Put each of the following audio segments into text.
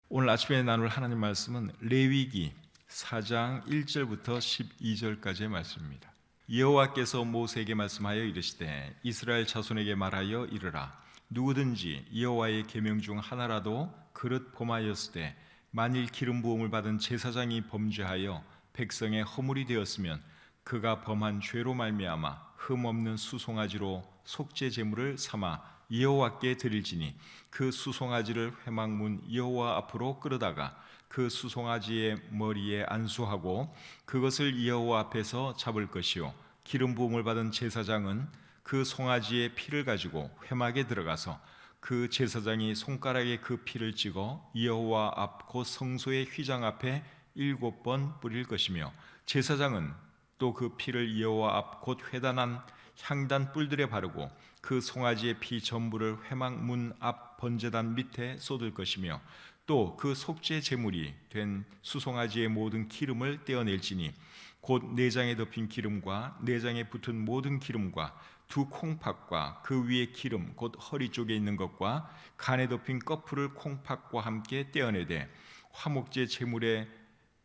오늘 아침에 나눌 하나님 말씀은 레위기 4장 1절부터 12절까지의 말씀입니다. 여호와께서 모세에게 말씀하여 이르시되 이스라엘 자손에게 말하여 이르라. 누구든지 여호와의 계명 중 하나라도 그릇 범하였으되 만일 기름 부음을 받은 제사장이 범죄하여 백성의 허물이 되었으면 그가 범한 죄로 말미암아 흠 없는 수송아지로 속죄 제물을 삼아 여호와께 드릴지니 그 수송아지를 회막문 여호와 앞으로 끌어다가 그 수송아지의 머리에 안수하고 그것을 여호와 앞에서 잡을 것이요 기름 부음을 받은 제사장은 그 송아지의 피를 가지고 회막에 들어가서 그 제사장이 손가락에 그 피를 찍어 여호와 앞 곧 성소의 휘장 앞에 7번 뿌릴 것이며 제사장은 또 그 피를 여호와 앞 곧 회단한 향단 뿔들에 바르고 그 송아지의 피 전부를 회막 문 앞 번제단 밑에 쏟을 것이며 또 그 속죄 제물이 된 수송아지의 모든 기름을 떼어낼지니 곧 내장에 덮인 기름과 내장에 붙은 모든 기름과 두 콩팥과 그 위에 기름 곧 허리 쪽에 있는 것과 간에 덮인 꺼풀을 콩팥과 함께 떼어내되 화목제 제물의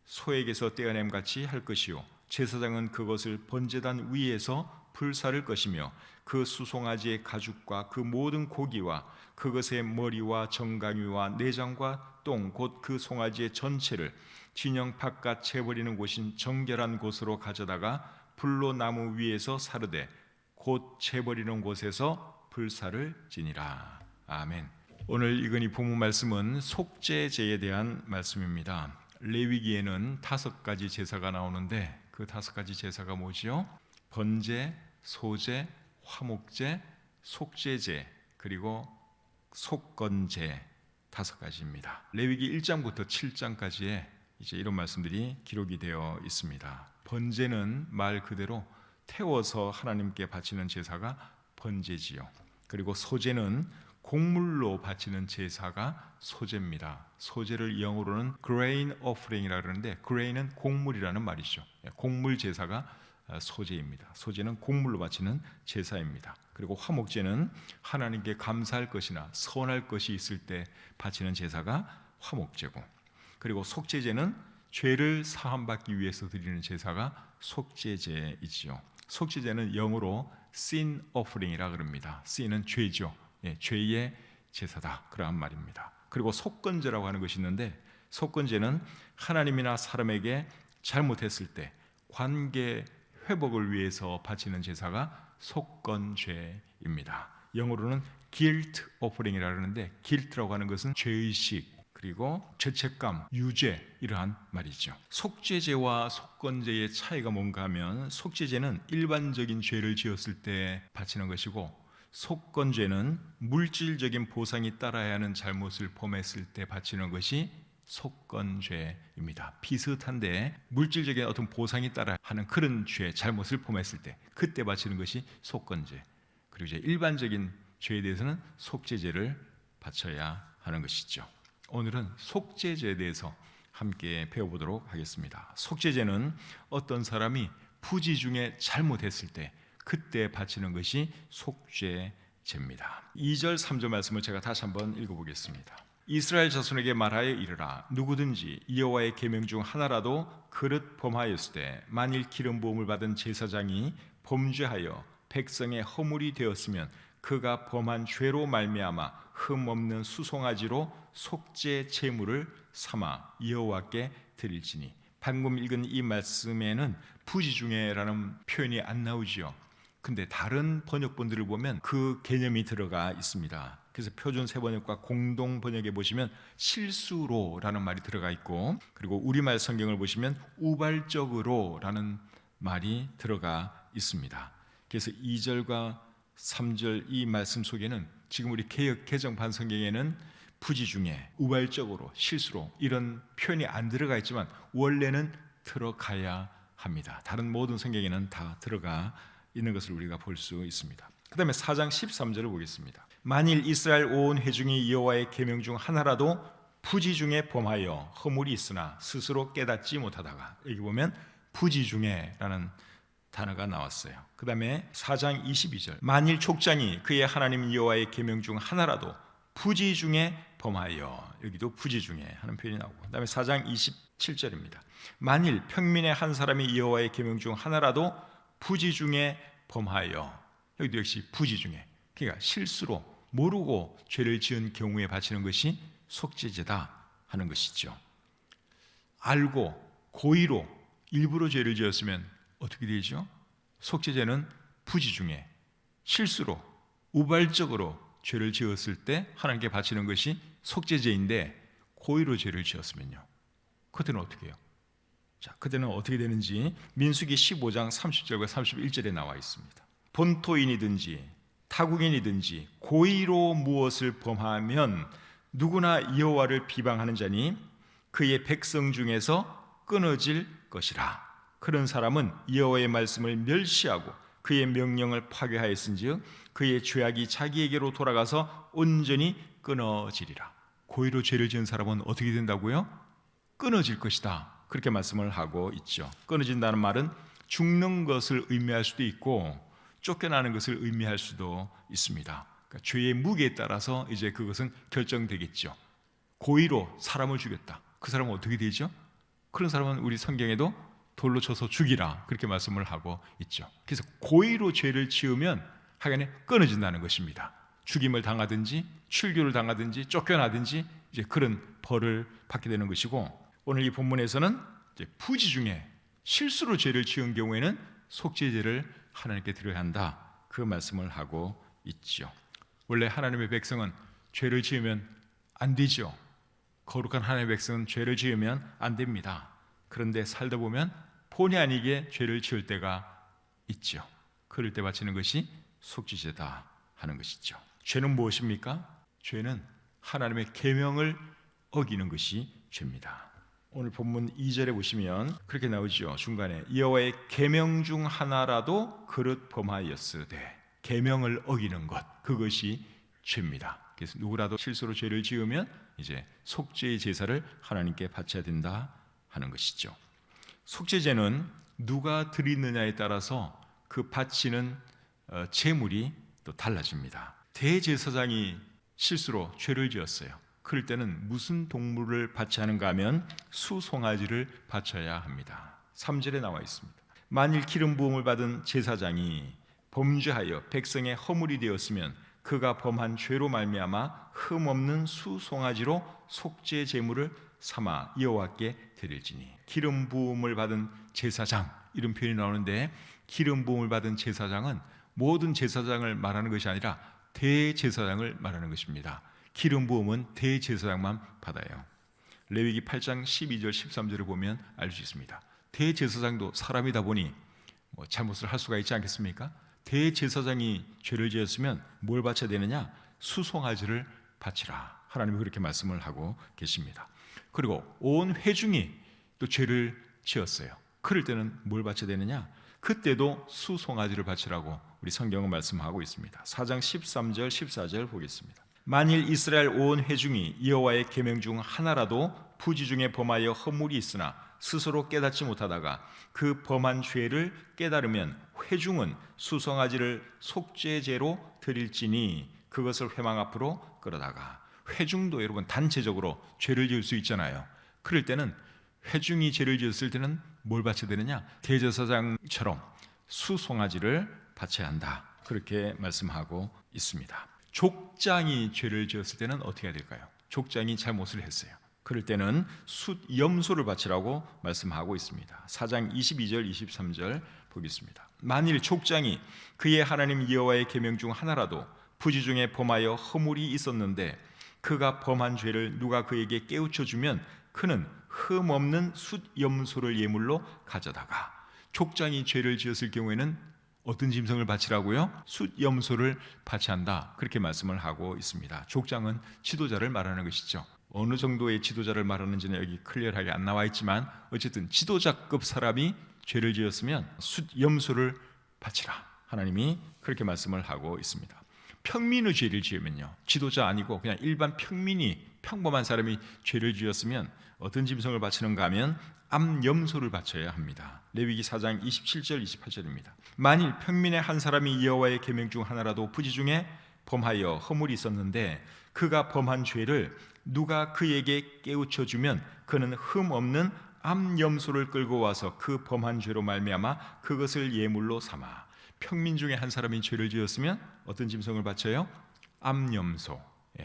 소에게서 떼어냄 같이 할 것이요 제사장은 그것을 번제단 위에서 불사를 것이며 그 수송아지의 가죽과 그 모든 고기와 그것의 머리와 정강이와 내장과 똥 곧 그 송아지의 전체를 진영 바깥 재버리는 곳인 정결한 곳으로 가져다가 불로 나무 위에서 사르되 곧 재버리는 곳에서 불사를 지니라. 아멘. 오늘 읽은 이 본문 말씀은 속죄제에 대한 말씀입니다. 레위기에는 5가지 제사가 나오는데 그 5가지 제사가 뭐지요? 번제, 소제, 화목제, 속죄제, 그리고 속건제 5가지입니다. 레위기 1장부터 7장까지에 이제 이런 말씀들이 기록이 되어 있습니다. 번제는 말 그대로 태워서 하나님께 바치는 제사가 번제지요. 그리고 소제는 곡물로 바치는 제사가 소제입니다. 소제를 영어로는 grain offering이라고 그러는데 grain은 곡물이라는 말이죠. 곡물 제사가 소제입니다. 소제는 곡물로 바치는 제사입니다. 그리고 화목제는 하나님께 감사할 것이나 선할 것이 있을 때 바치는 제사가 화목제고, 그리고 속죄제는 죄를 사함받기 위해서 드리는 제사가 속죄제이지요. 속죄제는 영어로 sin offering이라 그럽니다. sin은 죄죠. 죄의 제사다 그러한 말입니다. 그리고 속건제라고 하는 것이 있는데 속건제는 하나님이나 사람에게 잘못했을 때 관계 회복을 위해서 바치는 제사가 속건죄입니다. 영어로는 guilt offering이라고 하는데 guilt라고 하는 것은 죄의식 그리고 죄책감, 유죄 이러한 말이죠. 속죄제와 속건제의 차이가 뭔가 하면 속죄제는 일반적인 죄를 지었을 때 바치는 것이고 속건죄는 물질적인 보상이 따라야 하는 잘못을 범했을 때 바치는 것이 속건죄입니다. 비슷한데 물질적인 어떤 보상이 따라 하는 그런 죄, 잘못을 범했을 때 그때 바치는 것이 속건죄. 그리고 이제 일반적인 죄에 대해서는 속죄제를 바쳐야 하는 것이죠. 오늘은 속죄제에 대해서 함께 배워보도록 하겠습니다. 속죄제는 어떤 사람이 부지 중에 잘못했을 때 그때 바치는 것이 속죄제입니다. 2절 3절 말씀을 제가 다시 한번 읽어보겠습니다. 이스라엘 자손에게 말하여 이르라. 누구든지 여호와의 계명 중 하나라도 그릇 범하였을 때 만일 기름 부음을 받은 제사장이 범죄하여 백성의 허물이 되었으면 그가 범한 죄로 말미암아 흠 없는 수송아지로 속죄 제물을 삼아 여호와께 드릴지니. 방금 읽은 이 말씀에는 부지 중에라는 표현이 안 나오지요. 근데 다른 번역본들을 보면 그 개념이 들어가 있습니다. 그래서 표준 세번역과 공동 번역에 보시면 실수로라는 말이 들어가 있고, 그리고 우리말 성경을 보시면 우발적으로라는 말이 들어가 있습니다. 그래서 2절과 3절 이 말씀 속에는 지금 우리 개역 개정판 성경에는 부지 중에 우발적으로 실수로 이런 표현이 안 들어가 있지만 원래는 들어가야 합니다. 다른 모든 성경에는 다 들어가 있는 것을 우리가 볼 수 있습니다. 그 다음에 4장 13절을 보겠습니다. 만일 이스라엘 온 회중이 여호와의 계명 중 하나라도 부지 중에 범하여 허물이 있으나 스스로 깨닫지 못하다가, 여기 보면 부지 중에라는 단어가 나왔어요. 그 다음에 4장 22절 만일 족장이 그의 하나님 여호와의 계명 중 하나라도 부지 중에 범하여, 여기도 부지 중에 하는 표현이 나오고, 그다음에 4장 27절입니다. 만일 평민의 한 사람이 여호와의 계명 중 하나라도 부지 중에 범하여, 여기도 역시 부지 중에, 그러니까 실수로 모르고 죄를 지은 경우에 바치는 것이 속죄제다 하는 것이죠. 알고 고의로 일부러 죄를 지었으면 어떻게 되죠? 속죄제는 부지 중에 실수로 우발적으로 죄를 지었을 때 하나님께 바치는 것이 속죄제인데, 고의로 죄를 지었으면요, 그때는 어떻게 해요? 자, 그때는 어떻게 되는지 민수기 15장 30절과 31절에 나와 있습니다. 본토인이든지 타국인이든지 고의로 무엇을 범하면 누구나 여호와를 비방하는 자니 그의 백성 중에서 끊어질 것이라. 그런 사람은 여호와의 말씀을 멸시하고 그의 명령을 파괴하였은즉 그의 죄악이 자기에게로 돌아가서 온전히 끊어지리라. 고의로 죄를 지은 사람은 어떻게 된다고요? 끊어질 것이다, 그렇게 말씀을 하고 있죠. 끊어진다는 말은 죽는 것을 의미할 수도 있고 쫓겨나는 것을 의미할 수도 있습니다. 그러니까 죄의 무게에 따라서 이제 그것은 결정되겠죠. 고의로 사람을 죽였다, 그 사람은 어떻게 되죠? 그런 사람은 우리 성경에도 돌로 쳐서 죽이라, 그렇게 말씀을 하고 있죠. 그래서 고의로 죄를 지으면 하여간에 끊어진다는 것입니다. 죽임을 당하든지 출교를 당하든지 쫓겨나든지 이제 그런 벌을 받게 되는 것이고, 오늘 이 본문에서는 이제 부지 중에 실수로 죄를 지은 경우에는 속죄제를 하나님께 드려야 한다, 그 말씀을 하고 있죠. 원래 하나님의 백성은 죄를 지으면 안 되죠. 거룩한 하나님의 백성은 죄를 지으면 안 됩니다. 그런데 살다 보면 본의 아니게 죄를 지을 때가 있죠. 그럴 때 바치는 것이 속죄제다 하는 것이죠. 죄는 무엇입니까? 죄는 하나님의 계명을 어기는 것이 죄입니다. 오늘 본문 2절에 보시면 그렇게 나오죠. 중간에 여호와의 계명 중 하나라도 그릇 범하였으되, 계명을 어기는 것, 그것이 죄입니다. 그래서 누구라도 실수로 죄를 지으면 이제 속죄의 제사를 하나님께 바쳐야 된다 하는 것이죠. 속죄제는 누가 드리느냐에 따라서 그 바치는 제물이 또 달라집니다. 대제사장이 실수로 죄를 지었어요. 그럴 때는 무슨 동물을 바쳐야 하는가 하면 수송아지를 바쳐야 합니다. 3절에 나와 있습니다. 만일 기름 부음을 받은 제사장이 범죄하여 백성의 허물이 되었으면 그가 범한 죄로 말미암아 흠없는 수송아지로 속죄 제물을 삼아 여호와께 드릴지니. 기름 부음을 받은 제사장, 이런 표현이 나오는데, 기름 부음을 받은 제사장은 모든 제사장을 말하는 것이 아니라 대제사장을 말하는 것입니다. 기름 부음은 대제사장만 받아요. 레위기 8장 12절 13절을 보면 알 수 있습니다. 대제사장도 사람이다 보니 잘못을 할 수가 있지 않겠습니까? 대제사장이 죄를 지었으면 뭘 바쳐야 되느냐? 수송아지를 바치라, 하나님이 그렇게 말씀을 하고 계십니다. 그리고 온 회중이 또 죄를 지었어요. 그럴 때는 뭘 바쳐야 되느냐? 그때도 수송아지를 바치라고 우리 성경은 말씀하고 있습니다. 4장 13절 14절 보겠습니다. 만일 이스라엘 온 회중이 여호와의 계명 중 하나라도 부지 중에 범하여 허물이 있으나 스스로 깨닫지 못하다가 그 범한 죄를 깨달으면 회중은 수송아지를 속죄제로 드릴지니 그것을 회막 앞으로 끌어다가. 회중도 여러분 단체적으로 죄를 지을 수 있잖아요. 그럴 때는 회중이 죄를 지었을 때는 뭘 바쳐야 되느냐? 대제사장처럼 수송아지를 바쳐야 한다, 그렇게 말씀하고 있습니다. 족장이 죄를 지었을 때는 어떻게 해야 될까요? 족장이 잘못을 했어요. 그럴 때는 숫염소를 바치라고 말씀하고 있습니다. 4장 22절 23절 보겠습니다. 만일 족장이 그의 하나님 여호와의 계명 중 하나라도 부지 중에 범하여 허물이 있었는데 그가 범한 죄를 누가 그에게 깨우쳐 주면 그는 흠없는 숫염소를 예물로 가져다가. 족장이 죄를 지었을 경우에는 어떤 짐승을 바치라고요? 숫염소를 바치한다, 그렇게 말씀을 하고 있습니다. 족장은 지도자를 말하는 것이죠. 어느 정도의 지도자를 말하는지는 여기 클리어하게 안 나와 있지만 어쨌든 지도자급 사람이 죄를 지었으면 숫염소를 바치라, 하나님이 그렇게 말씀을 하고 있습니다. 평민의 죄를 지으면요, 지도자 아니고 그냥 일반 평민이, 평범한 사람이 죄를 지었으면 어떤 짐승을 바치는가 하면 암염소를 바쳐야 합니다. 레위기 4장 27절 28절입니다. 만일 평민의 한 사람이 여호와의 계명 중 하나라도 부지 중에 범하여 허물이 있었는데 그가 범한 죄를 누가 그에게 깨우쳐주면 그는 흠없는 암염소를 끌고 와서 그 범한 죄로 말미암아 그것을 예물로 삼아. 평민 중에 한 사람이 죄를 지었으면 어떤 짐승을 바쳐요? 암염소,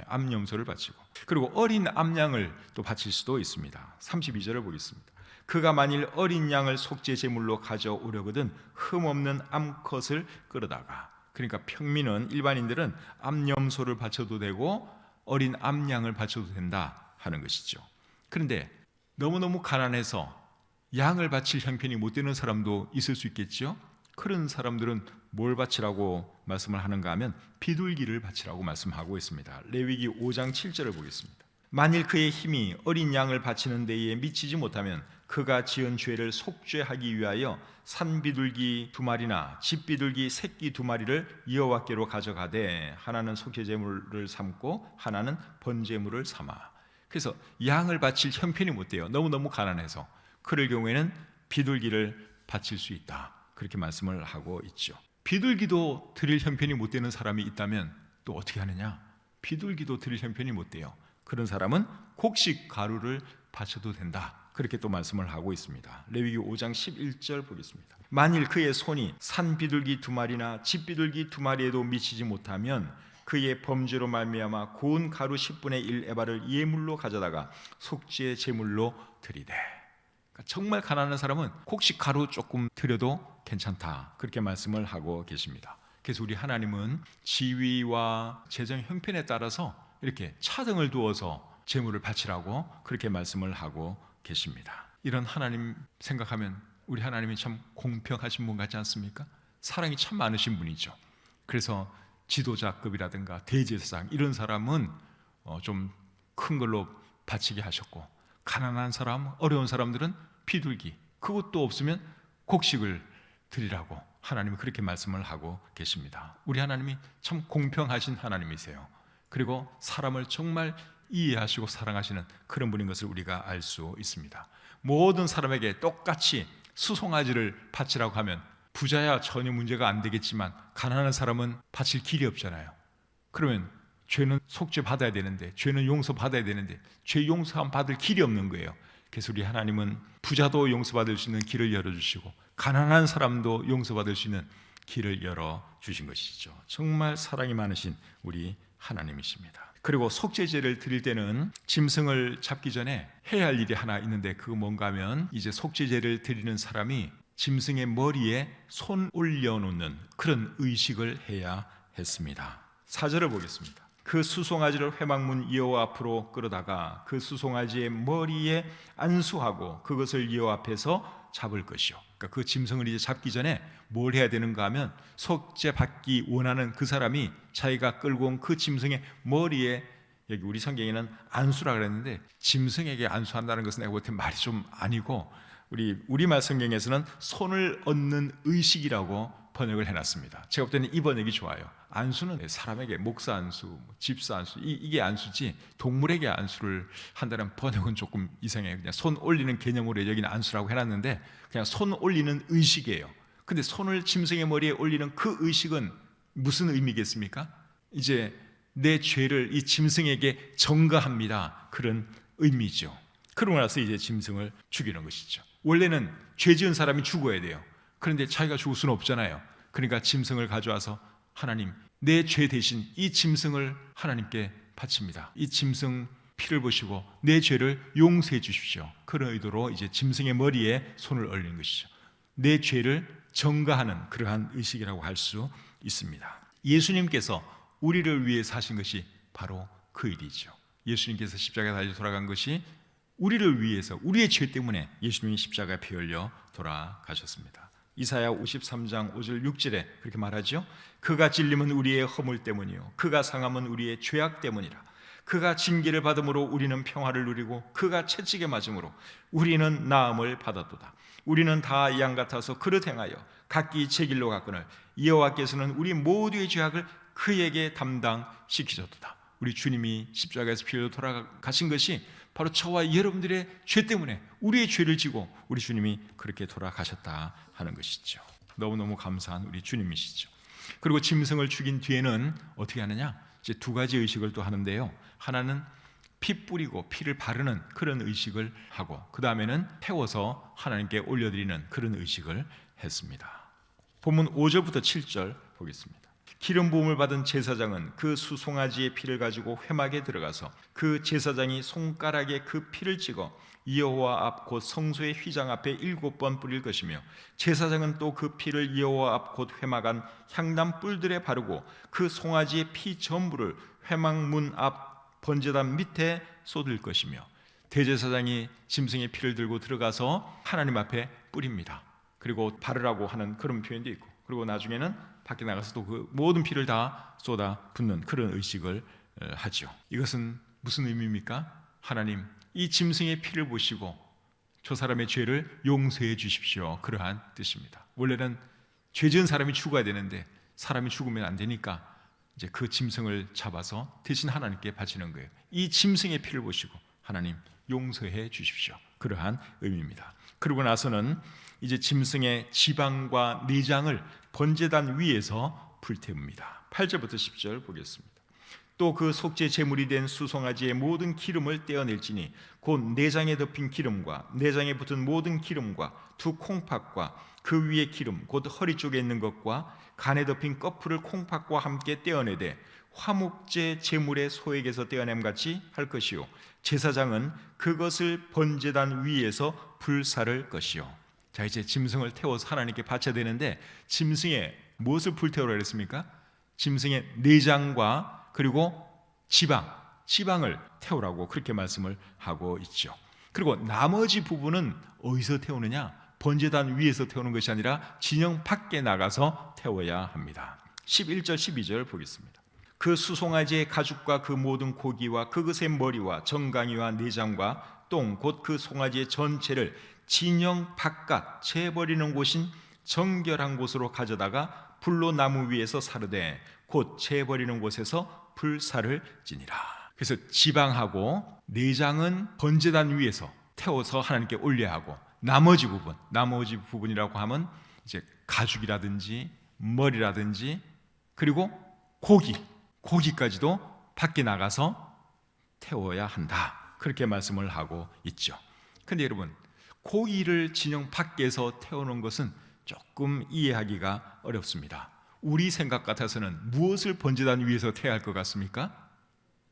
암염소를 바치고, 그리고 어린 암양을 또 바칠 수도 있습니다. 32절을 보겠습니다. 그가 만일 어린 양을 속죄 제물로 가져오려거든 흠없는 암컷을 끌어다가, 그러니까 평민은, 일반인들은 암염소를 바쳐도 되고 어린 암양을 바쳐도 된다 하는 것이죠. 그런데 너무너무 가난해서 양을 바칠 형편이 못 되는 사람도 있을 수 있겠죠. 그런 사람들은 뭘 바치라고 말씀을 하는가 하면 비둘기를 바치라고 말씀하고 있습니다. 레위기 5장 7절을 보겠습니다. 만일 그의 힘이 어린 양을 바치는 데에 미치지 못하면 그가 지은 죄를 속죄하기 위하여 산비둘기 2마리나 집비둘기 새끼 2마리를 여호와께로 가져가되 하나는 속죄제물을 삼고 하나는 번제물을 삼아. 그래서 양을 바칠 형편이 못 돼요. 너무너무 가난해서. 그럴 경우에는 비둘기를 바칠 수 있다, 그렇게 말씀을 하고 있죠. 비둘기도 드릴 형편이 못 되는 사람이 있다면 또 어떻게 하느냐? 비둘기도 드릴 형편이 못 돼요. 그런 사람은 곡식 가루를 바쳐도 된다, 그렇게 또 말씀을 하고 있습니다. 레위기 5장 11절 보겠습니다. 만일 그의 손이 산 비둘기 2마리나 집 비둘기 2마리에도 미치지 못하면 그의 범죄로 말미암아 고운 가루 10분의 1 에바를 예물로 가져다가 속죄 제물로 드리되. 그러니까 정말 가난한 사람은 곡식 가루 조금 드려도 괜찮다, 그렇게 말씀을 하고 계십니다. 그래서 우리 하나님은 지위와 재정 형편에 따라서 이렇게 차등을 두어서 제물을 바치라고 그렇게 말씀을 하고 계십니다. 이런 하나님 생각하면 우리 하나님이 참 공평하신 분 같지 않습니까? 사랑이 참 많으신 분이죠. 그래서 지도자급이라든가 대제사장 이런 사람은 좀 큰 걸로 바치게 하셨고, 가난한 사람, 어려운 사람들은 비둘기, 그것도 없으면 곡식을 드리라고 하나님이 그렇게 말씀을 하고 계십니다. 우리 하나님이 참 공평하신 하나님이세요. 그리고 사람을 정말 이해하시고 사랑하시는 그런 분인 것을 우리가 알 수 있습니다. 모든 사람에게 똑같이 수송아지를 바치라고 하면 부자야 전혀 문제가 안 되겠지만 가난한 사람은 바칠 길이 없잖아요. 그러면 죄는 속죄 받아야 되는데, 죄는 용서 받아야 되는데 죄 용서함 받을 길이 없는 거예요. 그래서 우리 하나님은 부자도 용서받을 수 있는 길을 열어주시고 가난한 사람도 용서받을 수 있는 길을 열어주신 것이죠. 정말 사랑이 많으신 우리 하나님이십니다. 그리고 속죄제를 드릴 때는 짐승을 잡기 전에 해야 할 일이 하나 있는데, 그거 뭔가 하면 이제 속죄제를 드리는 사람이 짐승의 머리에 손 올려놓는 그런 의식을 해야 했습니다. 4절을 보겠습니다. 그 수송아지를 회막문 여호와 앞으로 끌어다가 그 수송아지의 머리에 안수하고 그것을 여호와 앞에서 잡을 것이요. 그러니까 그 짐승을 이제 잡기 전에 뭘 해야 되는가 하면 속죄 받기 원하는 그 사람이 자기가 끌고 온 그 짐승의 머리에, 여기 우리 성경에는 안수라 그랬는데 짐승에게 안수한다는 것은 내가 볼 때 말이 좀 아니고 우리말 성경에서는 손을 얹는 의식이라고 번역을 해놨습니다. 제가 볼 때는 이 번역이 좋아요. 안수는 사람에게 목사 안수, 집사 안수, 이게 안수지 동물에게 안수를 한다는 번역은 조금 이상해요. 그냥 손 올리는 개념으로 여기는 안수라고 해놨는데 그냥 손 올리는 의식이에요. 근데 손을 짐승의 머리에 올리는 그 의식은 무슨 의미겠습니까? 이제 내 죄를 이 짐승에게 전가합니다, 그런 의미죠. 그러고 나서 이제 짐승을 죽이는 것이죠. 원래는 죄 지은 사람이 죽어야 돼요. 그런데 자기가 죽을 수는 없잖아요. 그러니까 짐승을 가져와서 하나님, 내 죄 대신 이 짐승을 하나님께 바칩니다. 이 짐승 피를 보시고 내 죄를 용서해 주십시오. 그런 의도로 이제 짐승의 머리에 손을 올리는 것이죠. 내 죄를 전가하는 그러한 의식이라고 할 수 있습니다. 예수님께서 우리를 위해 사신 것이 바로 그 일이죠. 예수님께서 십자가에 달려 돌아간 것이 우리를 위해서, 우리의 죄 때문에 예수님이 십자가에 피 흘려 돌아가셨습니다. 이사야 53장 5절 6절에 그렇게 말하죠. 그가 찔림은 우리의 허물 때문이요 그가 상함은 우리의 죄악 때문이라. 그가 징계를 받음으로 우리는 평화를 누리고 그가 채찍에 맞음으로 우리는 나음을 받았도다. 우리는 다 양 같아서 그릇 행하여 각기 제 길로 갔거늘 여호와께서는 우리 모두의 죄악을 그에게 담당시키셨도다. 우리 주님이 십자가에서 피 흘려 돌아가신 것이 바로 저와 여러분들의 죄 때문에, 우리의 죄를 지고 우리 주님이 그렇게 돌아가셨다 하는 것이죠. 너무너무 감사한 우리 주님이시죠. 그리고 짐승을 죽인 뒤에는 어떻게 하느냐? 이제 두 가지 의식을 또 하는데요. 하나는 피 뿌리고 피를 바르는 그런 의식을 하고, 그 다음에는 태워서 하나님께 올려드리는 그런 의식을 했습니다. 본문 5절부터 7절 보겠습니다. 기름 부음을 받은 제사장은 그 수송아지의 피를 가지고 회막에 들어가서 그 제사장이 손가락에 그 피를 찍어 여호와 앞 곧 성소의 휘장 앞에 7번 뿌릴 것이며, 제사장은 또 그 피를 여호와 앞 곧 회막 안 향단 뿔들에 바르고 그 송아지의 피 전부를 회막문 앞 번제단 밑에 쏟을 것이며, 대제사장이 짐승의 피를 들고 들어가서 하나님 앞에 뿌립니다. 그리고 바르라고 하는 그런 표현도 있고, 그리고 나중에는 밖에 나가서 또 그 모든 피를 다 쏟아 붓는 그런 의식을 하죠. 이것은 무슨 의미입니까? 하나님, 이 짐승의 피를 보시고 저 사람의 죄를 용서해 주십시오, 그러한 뜻입니다. 원래는 죄 지은 사람이 죽어야 되는데 사람이 죽으면 안 되니까 이제 그 짐승을 잡아서 대신 하나님께 바치는 거예요. 이 짐승의 피를 보시고 하나님 용서해 주십시오, 그러한 의미입니다. 그러고 나서는 이제 짐승의 지방과 내장을 번제단 위에서 불태웁니다. 8절부터 10절 보겠습니다. 또 그 속죄 제물이 된 수송아지의 모든 기름을 떼어낼지니 곧 내장에 덮인 기름과 내장에 붙은 모든 기름과 두 콩팥과 그 위에 기름 곧 허리 쪽에 있는 것과 간에 덮인 꺼풀을 콩팥과 함께 떼어내되 화목제 제물의 소액에서 떼어냄같이 할 것이요, 제사장은 그것을 번제단 위에서 불사를 것이요. 자, 이제 짐승을 태워서 하나님께 바쳐야 되는데 짐승의 무엇을 불태우라 그랬습니까? 짐승의 내장과 그리고 지방을 태우라고 그렇게 말씀을 하고 있죠. 그리고 나머지 부분은 어디서 태우느냐? 번제단 위에서 태우는 것이 아니라 진영 밖에 나가서 태워야 합니다. 11절 12절 보겠습니다. 그 수송아지의 가죽과 그 모든 고기와 그것의 머리와 정강이와 내장과 똥 곧 그 송아지의 전체를 진영 바깥 재버리는 곳인 정결한 곳으로 가져다가 불로 나무 위에서 사르되 곧 재버리는 곳에서 불사를 지니라. 그래서 지방하고 내장은 번제단 위에서 태워서 하나님께 올려야 하고, 나머지 부분이라고 하면 이제 가죽이라든지 머리라든지 그리고 고기까지도 밖에 나가서 태워야 한다, 그렇게 말씀을 하고 있죠. 근데 여러분, 고기를 진영 밖에서 태우는 것은 조금 이해하기가 어렵습니다. 우리 생각 같아서는 무엇을 번제단 위에서 태워야 할 것 같습니까?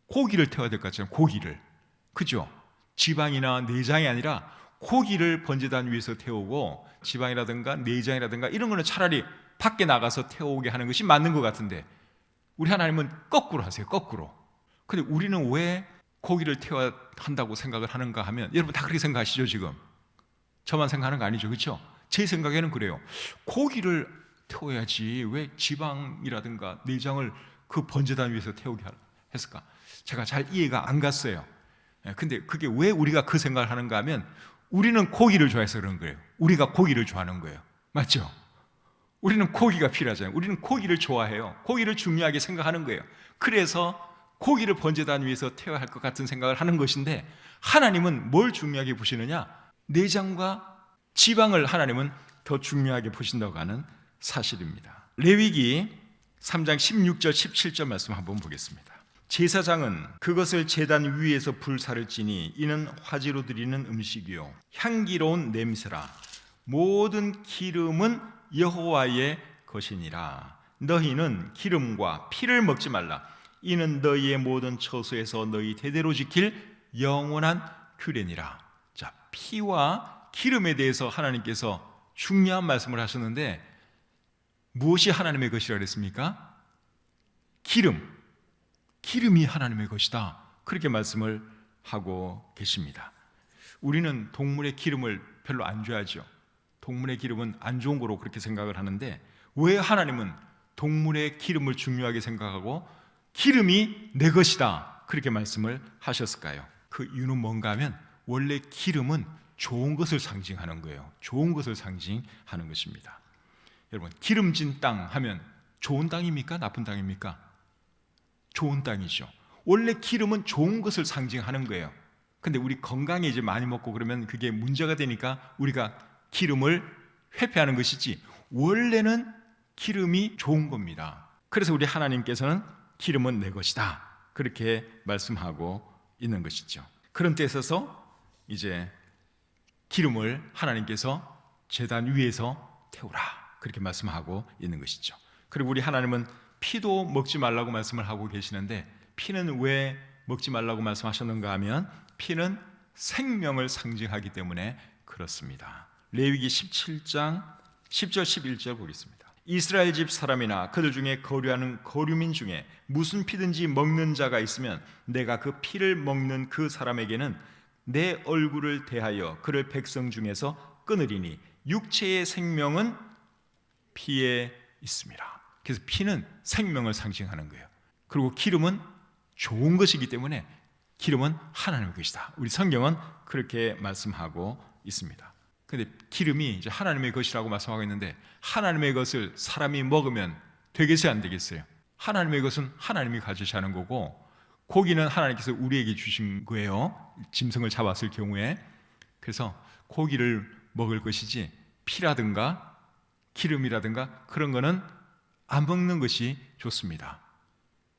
고기를 태워야 될 것 같잖아요. 고기를, 그죠? 지방이나 내장이 아니라 고기를 번제단 위에서 태우고 지방이라든가 내장이라든가 이런 거는 차라리 밖에 나가서 태우게 하는 것이 맞는 것 같은데, 우리 하나님은 거꾸로 하세요. 거꾸로. 근데 우리는 왜 고기를 태워야 한다고 생각을 하는가 하면, 여러분 다 그렇게 생각하시죠? 지금 저만 생각하는 거 아니죠, 그렇죠? 제 생각에는 그래요. 고기를 태워야지 왜 지방이라든가 내장을 그 번제단 위에서 태우게 했을까? 제가 잘 이해가 안 갔어요. 근데 그게 왜 우리가 그 생각을 하는가 하면, 우리는 고기를 좋아해서 그런 거예요. 우리가 고기를 좋아하는 거예요. 맞죠? 우리는 고기가 필요하잖아요. 우리는 고기를 좋아해요. 고기를 중요하게 생각하는 거예요. 그래서 고기를 번제단 위에서 태워야 할 것 같은 생각을 하는 것인데, 하나님은 뭘 중요하게 보시느냐? 내장과 지방을 하나님은 더 중요하게 보신다고 하는 사실입니다. 레위기 3장 16절 17절 말씀 한번 보겠습니다. 제사장은 그것을 제단 위에서 불사를 지니 이는 화제로 드리는 음식이요 향기로운 냄새라. 모든 기름은 여호와의 것이니라. 너희는 기름과 피를 먹지 말라. 이는 너희의 모든 처소에서 너희 대대로 지킬 영원한 규례니라. 자, 피와 기름에 대해서 하나님께서 중요한 말씀을 하셨는데, 무엇이 하나님의 것이라 그랬습니까? 기름이 하나님의 것이다, 그렇게 말씀을 하고 계십니다. 우리는 동물의 기름을 별로 안 좋아하죠. 동물의 기름은 안 좋은 거로 그렇게 생각을 하는데, 왜 하나님은 동물의 기름을 중요하게 생각하고 기름이 내 것이다 그렇게 말씀을 하셨을까요? 그 이유는 뭔가 하면, 원래 기름은 좋은 것을 상징하는 거예요. 좋은 것을 상징하는 것입니다. 여러분, 기름진 땅 하면 좋은 땅입니까? 나쁜 땅입니까? 좋은 땅이죠. 원래 기름은 좋은 것을 상징하는 거예요. 근데 우리 건강에 이제 많이 먹고 그러면 그게 문제가 되니까 우리가 기름을 회피하는 것이지, 원래는 기름이 좋은 겁니다. 그래서 우리 하나님께서는 기름은 내 것이다. 그렇게 말씀하고 있는 것이죠. 그런 때 있어서 이제 기름을 하나님께서 제단 위에서 태우라 그렇게 말씀하고 있는 것이죠. 그리고 우리 하나님은 피도 먹지 말라고 말씀을 하고 계시는데, 피는 왜 먹지 말라고 말씀하셨는가 하면 피는 생명을 상징하기 때문에 그렇습니다. 레위기 17장 10절 11절 보겠습니다. 이스라엘 집 사람이나 그들 중에 거류하는 거류민 중에 무슨 피든지 먹는 자가 있으면 내가 그 피를 먹는 그 사람에게는 내 얼굴을 대하여 그를 백성 중에서 끊으리니 육체의 생명은 피에 있습니다. 그래서 피는 생명을 상징하는 거예요. 그리고 기름은 좋은 것이기 때문에 기름은 하나님의 것이다. 우리 성경은 그렇게 말씀하고 있습니다. 근데 기름이 이제 하나님의 것이라고 말씀하고 있는데, 하나님의 것을 사람이 먹으면 되겠어요, 안 되겠어요? 하나님의 것은 하나님이 가지셔야 하는 거고, 고기는 하나님께서 우리에게 주신 거예요, 짐승을 잡았을 경우에. 그래서 고기를 먹을 것이지 피라든가 기름이라든가 그런 거는 안 먹는 것이 좋습니다.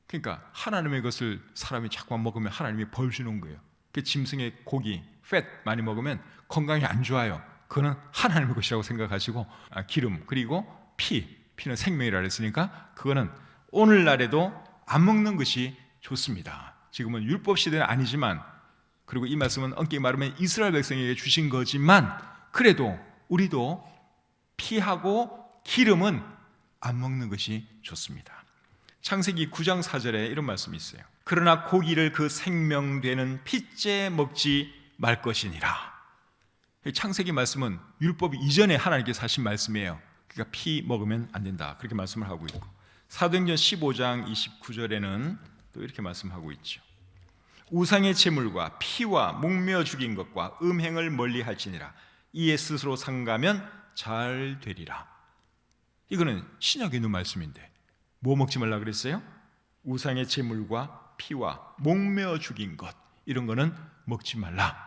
그러니까 하나님의 것을 사람이 자꾸 먹으면 하나님이 벌 주는 거예요. 그 짐승의 고기, 팻 많이 먹으면 건강에 안 좋아요. 그거는 하나님의 것이라고 생각하시고, 기름 그리고 피는 생명이라 했으니까 그거는 오늘날에도 안 먹는 것이 좋습니다. 지금은 율법 시대는 아니지만, 그리고 이 말씀은 엄격히 말하면 이스라엘 백성에게 주신 거지만, 그래도 우리도 피하고 기름은 안 먹는 것이 좋습니다. 창세기 9장 4절에 이런 말씀이 있어요. 그러나 고기를 그 생명되는 피째 먹지 말 것이니라. 창세기 말씀은 율법 이전에 하나님께서 하신 말씀이에요. 그러니까 피 먹으면 안 된다 그렇게 말씀을 하고 있고, 사도행전 15장 29절에는 또 이렇게 말씀하고 있죠. 우상의 제물과 피와 목매어 죽인 것과 음행을 멀리할지니라. 이에 스스로 상가면 잘 되리라. 이거는 신약에 있는 말씀인데 뭐 먹지 말라 그랬어요? 우상의 제물과 피와 목매어 죽인 것, 이런 거는 먹지 말라.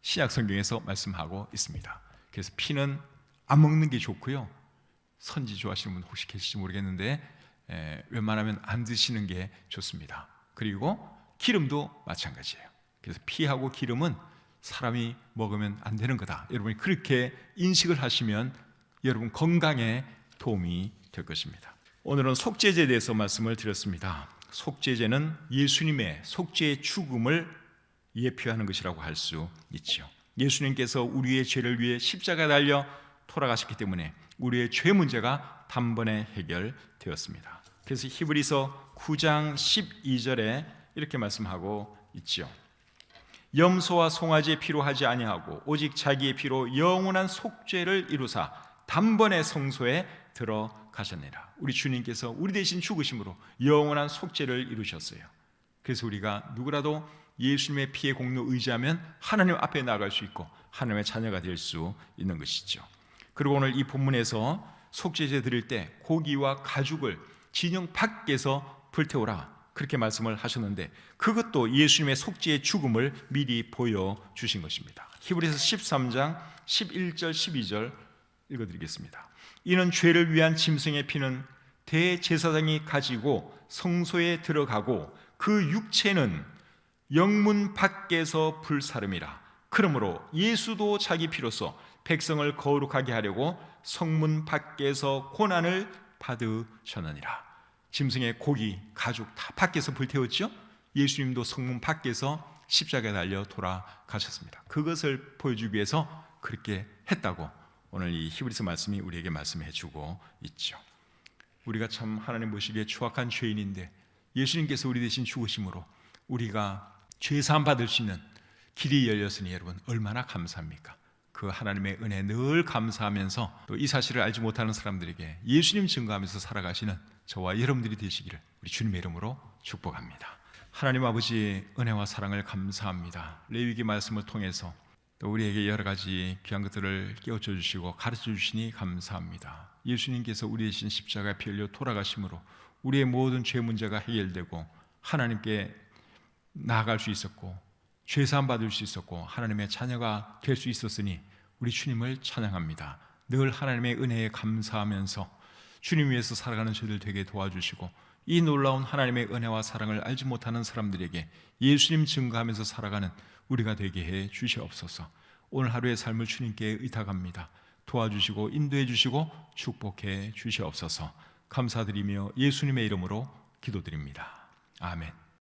신약 성경에서 말씀하고 있습니다. 그래서 피는 안 먹는 게 좋고요. 선지 좋아하시는 분 혹시 계실지 모르겠는데 웬만하면 안 드시는 게 좋습니다. 그리고 기름도 마찬가지예요. 그래서 피하고 기름은 사람이 먹으면 안 되는 거다. 여러분이 그렇게 인식을 하시면 여러분 건강에 도움이 될 것입니다. 오늘은 속죄제에 대해서 말씀을 드렸습니다. 속죄제는 예수님의 속죄의 죽음을 예표하는 것이라고 할 수 있죠. 예수님께서 우리의 죄를 위해 십자가에 달려 돌아가셨기 때문에 우리의 죄 문제가 단번에 해결되었습니다. 그래서 히브리서 9장 12절에 이렇게 말씀하고 있죠. 염소와 송아지의 피로 하지 아니하고 오직 자기의 피로 영원한 속죄를 이루사 단번에 성소에 들어가셨느니라. 우리 주님께서 우리 대신 죽으심으로 영원한 속죄를 이루셨어요. 그래서 우리가 누구라도 예수님의 피의 공로 의지하면 하나님 앞에 나아갈 수 있고 하나님의 자녀가 될 수 있는 것이죠. 그리고 오늘 이 본문에서 속죄제 드릴 때 고기와 가죽을 진영 밖에서 불태우라 그렇게 말씀을 하셨는데, 그것도 예수님의 속죄의 죽음을 미리 보여주신 것입니다. 히브리서 13장 11절 12절 읽어드리겠습니다. 이는 죄를 위한 짐승의 피는 대제사장이 가지고 성소에 들어가고 그 육체는 영문 밖에서 불사름이라. 그러므로 예수도 자기 피로써 백성을 거룩하게 하려고 성문 밖에서 고난을 받으셨느니라. 짐승의 고기, 가죽 다 밖에서 불태웠죠. 예수님도 성문 밖에서 십자가에 달려 돌아가셨습니다. 그것을 보여주기 위해서 그렇게 했다고 오늘 이 히브리서 말씀이 우리에게 말씀해 주고 있죠. 우리가 참 하나님 보시기에 추악한 죄인인데 예수님께서 우리 대신 죽으심으로 우리가 죄사함 받을 수 있는 길이 열렸으니 여러분 얼마나 감사합니까? 그 하나님의 은혜 늘 감사하면서 또 이 사실을 알지 못하는 사람들에게 예수님 증거하면서 살아가시는 저와 여러분들이 되시기를 우리 주님의 이름으로 축복합니다. 하나님 아버지 은혜와 사랑을 감사합니다. 레위기 말씀을 통해서 또 우리에게 여러 가지 귀한 것들을 깨우쳐 주시고 가르쳐 주시니 감사합니다. 예수님께서 우리 대신 십자가에 피 흘려 돌아가심으로 우리의 모든 죄 문제가 해결되고 하나님께 나아갈 수 있었고 죄사함 받을 수 있었고 하나님의 자녀가 될 수 있었으니 우리 주님을 찬양합니다. 늘 하나님의 은혜에 감사하면서 주님 위해서 살아가는 저희들 되게 도와주시고 이 놀라운 하나님의 은혜와 사랑을 알지 못하는 사람들에게 예수님 증거하면서 살아가는 우리가 되게 해 주시옵소서. 오늘 하루의 삶을 주님께 의탁합니다. 도와주시고 인도해 주시고 축복해 주시옵소서. 감사드리며 예수님의 이름으로 기도드립니다. 아멘.